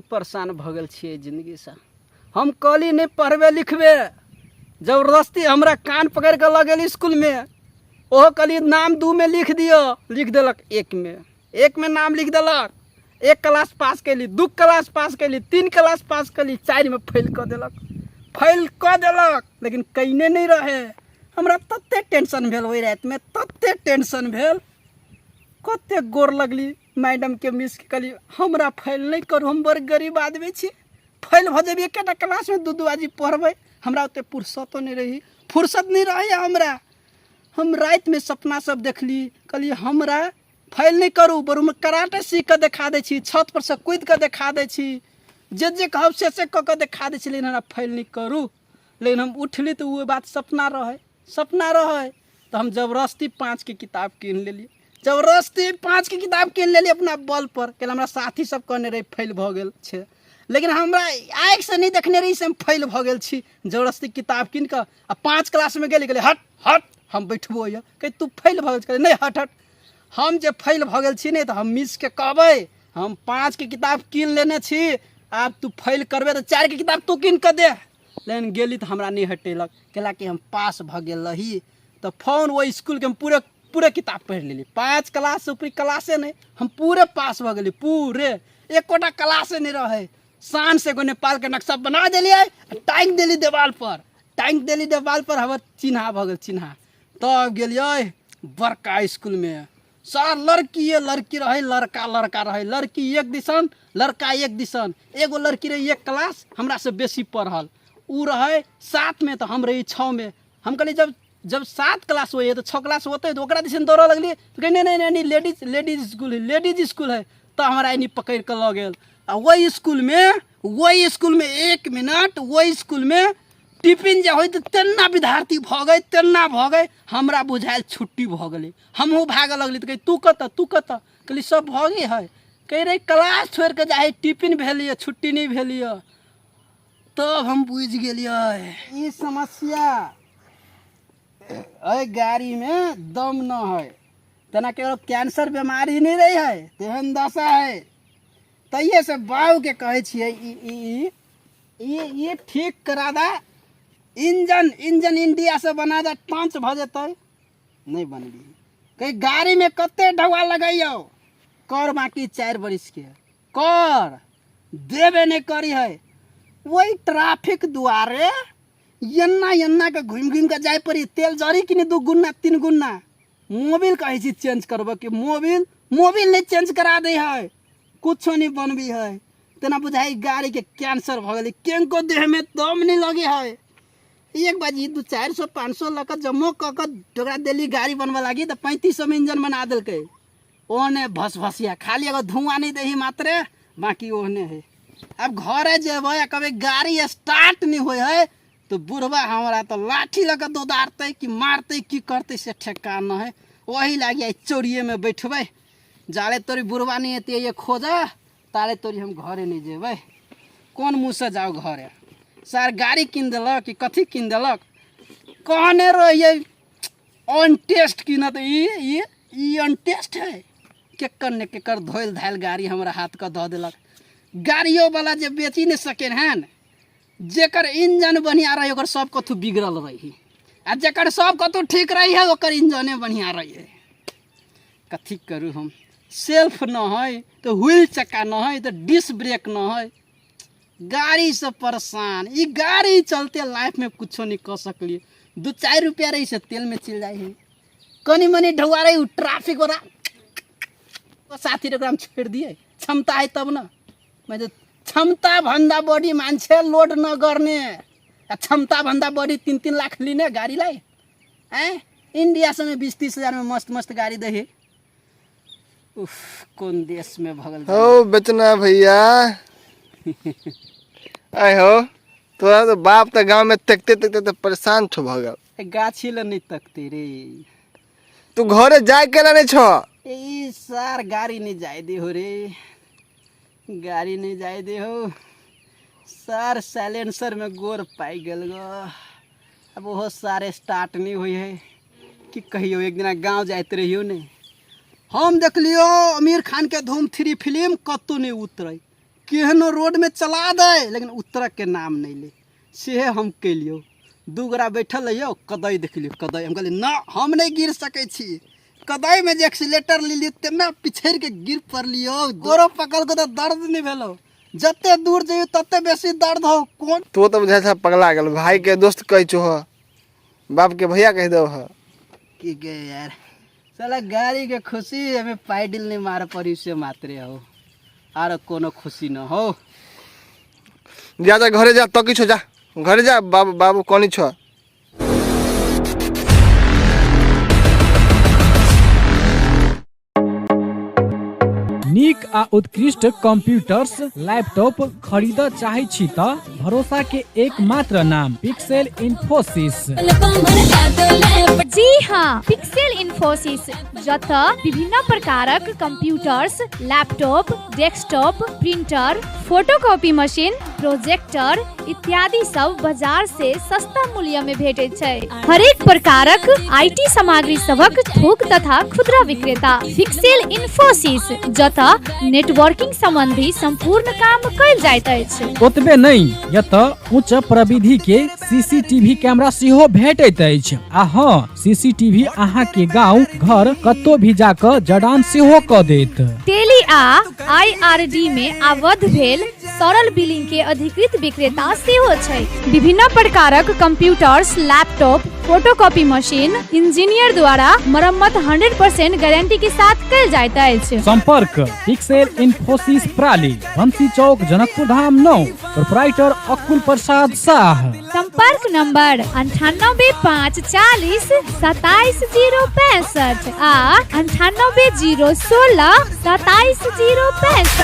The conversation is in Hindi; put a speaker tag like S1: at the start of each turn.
S1: परेशान भगल छिए जिंदगी से। हम कहली नहीं पढ़बे लिखबे, जबरदस्ती हमरा कान पकड़ के लग गेली स्कूल में। ओहो कहली नाम 2 में लिख दियो, लिख देलक 1 में। 1 में नाम लिख देलक, 1 क्लास पास कैली, 2 क्लास पास कैली, 3 क्लास पास कैली, 4 में फेल कर देलक। फेल कर देलक लेकिन कईने नहीं रहे। हमरा तत्ते टेंशन भेल ओहि रात में, तत्ते टेंशन भेल, कते गोर लगली मैडम के मिस के कहली हमरा फेल नहीं करू, हम बड़ गरीब आदमी छी, फेल भ जेबी एकेटा क्लास में 2 बाजी पढ़बै। हमरा ओते फुर्सतो नहीं रही, फुर्सत नहीं रही हमरा। हम रात में सपना सब देखली, कहली हमरा फेल नहीं करू, बरू में कराटे सीख के देखा दै छी, छत पर से कूद के देखा दै छी, जे कहब से क के देखा दै छी, लेकिन हमरा फेल नहीं करू। लेकिन हम उठली तो वो बात सपना रहे, सपना रहे। तो हम जबरदस्ती 5 की किताब कीन लेली, जबरदस्ती 5 की किताब कीन लेली अपना बल पर। कि हमरा साथी सब कहने रहे फेल भ गेल छे, लेकिन हमरा आँख से नहीं देखने रही से हम फेल भ गेल छी। जबरदस्ती किताब कीन के आ 5 क्लास में गेली, कहली हट हट हम बैठबो ये, कही तू फेल भ गेल, नहीं हट हट, हम जे फेल भ गेल छी नहीं तो हम मिस के कहबै हम 5 की किताब कीन लेने छी, आब तू फेल करबे तो 4 की किताब तू कीन के दे। लेकिन गेली तो हमरा नहीं हटेलक, कहला कि हम पास भ गेल रही। तो फोन वो स्कूल के हम पूरे किताब पढ़ लेली, 5 क्लास से ऊपरी क्लासे नहीं, हम पूरे पास भ गेली, पूरे एकोटा क्लासे नहीं रहे। शान से एगो नेपाल के नक्शा बना दिलिए, टांग देली देवाल पर, टांग देली देवाल पर, हमर चिन्हा भ गेल चिन्हा। तब गेलिए बड़का स्कूल में, सार लड़की रहे, लड़का रहे, लड़की एक दिसन, लड़का एक दिसन। एगो लड़की रही 1 क्लास हमरा से बेसी पढ़ल, उ रहे 7 में तो हम रही 6 में। हम कहली जब 7 क्लास हुई है तो 6 क्लास होते है, तो ओकरा दिसन दौड़ लगली। तो कही नहीं लेडीज स्कूल है। तो हमारा एनी पकड़ के लग गेल। आ वही स्कूल में 1 मिनट वही स्कूल में टिफिन जे हो तो तेना विद्यार्थी भ गए, हमरा बुझायल छुट्टी भ गई। हमहूँ भागे लगली। तो कही तू कत कहली सब भगे है, कही रही क्लास छोड़ के जाए, टिफिन भेलिए, छुट्टी नहीं भेलिए। तब हम बुझ गेलिए ई समस्या अ गाड़ी में दम न है, तना केवल कैंसर बीमारी नहीं रही है, तेहन दशा है। तैये से बाबू के कहे छिए ये ठीक करा दा, इंजन इंडिया से बना दा, 5 भ जेतै, नहीं बनबी। कहीं गाड़ी में कते ढवा लगाइयो, कर बाकी 4 बरिस के कर देवे नहीं करी है। वही ट्रैफिक दुआरे यन्ना के घूम के जाए पड़ी, तेल जरी कि नहीं 2 गुना 3 गुना। मोबिल कहे छी चेंज करब कि मोबिल नहीं चेंज करा दे है, कुछ नहीं बनबी है। तना बुझाई गाड़ी के कैंसर भ गई, केनको देह में दम नहीं लगे है। एक बाजी 200-400-500 लक जमो करा दिल्ली गाड़ी बनवा लगी तो 3500 में इंजन बना दिल्क। ओने भसभसिया खाली एगो धुआं नहीं दही मात्रे, बाकी ओहने है। अब घरे जेब कभी गाड़ी स्टार्ट नहीं हो है तो बुढ़वा हमारा तो लाठी लगा दोदारते कि मारते कि करते से ठेकान न है। वही लागे चोरिए में बैठबे, जाले तोरी बुढ़वा नहीं है ये खोजा, ताले तोरी हम घरे नहीं जेबे। कौन मुँह से जाओ घरे? सर गाड़ी किन दिलक कि कथी किन दिलक, कहने रहिए ऑन टेस्ट किन तो ये ऑन टेस्ट है। केकर धोल धायल गाड़ी हमारा हाथ का दे दिलक। गाड़ियों वाला जे बेची नहीं सेकेंड हैंड, जेकर इंजन बढ़िया रही ओकर सब कथू बिगड़ल रही, आ जेकर सब कथू ठीक रही है ओकर इंजने बढ़िया रही है। कथी करूँ हम? सेल्फ न है तो व्हील चक्का न है तो डिस्क ब्रेक न है, गाड़ी से परेशान। ये गाड़ी चलते लाइफ में कुछ नहीं कर सकली। 2-4 रुपया रही से तेल में चल जाए है, कनी मनी ढुआ रही ट्रैफिक वाला तो साथी हम छोड़ दिए। क्षमता है तब ना, मैं जो क्षमता भन्दा बड़ी मान्छे लोड न गर्ने, क्षमता भन्दा बड़ी 3-3 लाख लिने गाड़ी लाई हैं। इंडिया से 20-30 हजार में मस्त गाड़ी दे। उफ, कौन देश में भगल
S2: हो बेचना भैया। आए हो तोरा तो बाप तो गांव में तकते तो परेशान छो भगल।
S1: गाछी ल नहीं तकते रे,
S2: तू घरे जाए के नहीं छो।
S1: ए सार गाड़ी नहीं जाए दे हो रे, गाड़ी नहीं जाए दे हो सर। साइलेंसर में गोर पाई गल गो, अब वो सारे स्टार्ट नहीं हुई है कि कहियो एक दिन गांव जाते रहियो नहीं। हम देख लियो आमिर खान के धूम 3 फिल्म कतू नहीं उतरे, केहनो रोड में चला दे लेकिन उतर के नाम नहीं ले से हम कैलियो। दू गोरा बैठल रहियो कदई देख लियो कदई हम कहलिए ना हम नहीं गिर सके छी। कदई में जे एक्सीलेटर ले लियो तेना पिछड़ के गिर पड़लियो। गोरो पकड़ के तो दर्द नहीं भेलो। जते दूर जइयो तते बेसी दर्द हो। कौन
S2: तो बुझे था पगला गेल। भाई के दोस्त कह छो ह, बाप के भैया कह दो ह।
S1: की के यार साला गाड़ी के खुशी हमें पाइडिल नहीं मार पड़ी से मात्रे हो आर कोनो खुशी न हो।
S2: जा जा घरे जा तो किछो जा घरे जा। बाबू बाबू कोनी छो।
S3: नीक आ उत्कृष्ट कंप्यूटर्स लैपटॉप खरीद चाहे छी त भरोसा के एकमात्र नाम पिक्सेल इन्फोसिस।
S4: जी हाँ, पिक्सेल इन्फोसिस जतऽ विभिन्न प्रकारक computers, laptop, desktop, printer, photocopy machine, projector इत्यादि सब बाजार से सस्ता मूल्य में भेटै छै। हरेक प्रकारक आईटी सामग्री सबक थोक तथा खुदरा विक्रेता पिक्सेल इन्फोसिस जतऽ नेटवर्किंग संबंधी संपूर्ण काम कयल जाइत अछि।
S3: ओतबे नहीं यतऽ उच्च प्रविधि के सीसीटीवी कैमरा सेहो भेटैत अछि। आ हाँ, सीसीटीवी अहाँ के गांव घर कतौ भी जाकर जड़ान सेहो क देत।
S4: टेली आ आईआरडी में आबद्ध भेल सरल बिलिंग के अधिकृत विक्रेता सेहो छै। विभिन्न प्रकारक computers, laptop, photocopy machine engineer द्वारा मरम्मत 100% गारंटी के साथ कयल जाइत अछि।
S3: संपर्क पिक्सेल इन्फोसिस प्राली, बंसी चौक, जनकपुर धाम 9, प्रोप्राइटर अकुल प्रसाद शाह।
S4: संपर्क नंबर 9854 27065 आ 9801 27 065।